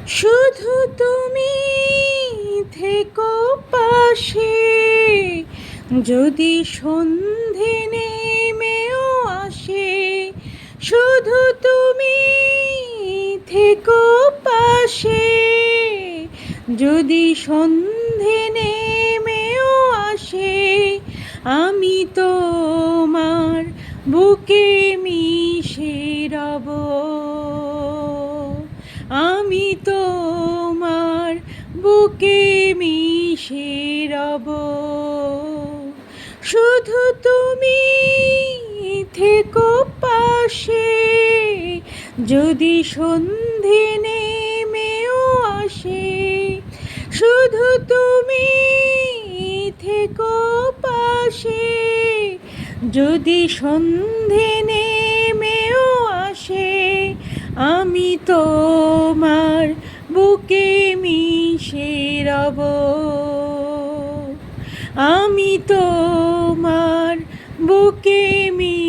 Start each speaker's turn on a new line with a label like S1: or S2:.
S1: শুধু তুমি থেকো পাশে, যদি সন্ধে নেমেও আসে। শুধু তুমি থেকো পাশে, যদি সন্ধে নেমেও আসে। আমি তোমার বুকে মিশে রব, আমি তোমার বুকে মিশে রব। শুধু তুমি থেকো পাশে, যদি সন্ধে নেমেও আসে। শুধু তুমি থেকো পাশে, যদি সন্ধে নেমেও আসে। আমি তোমার বুকে মিশে রব, আমি তোমার বুকে মিশে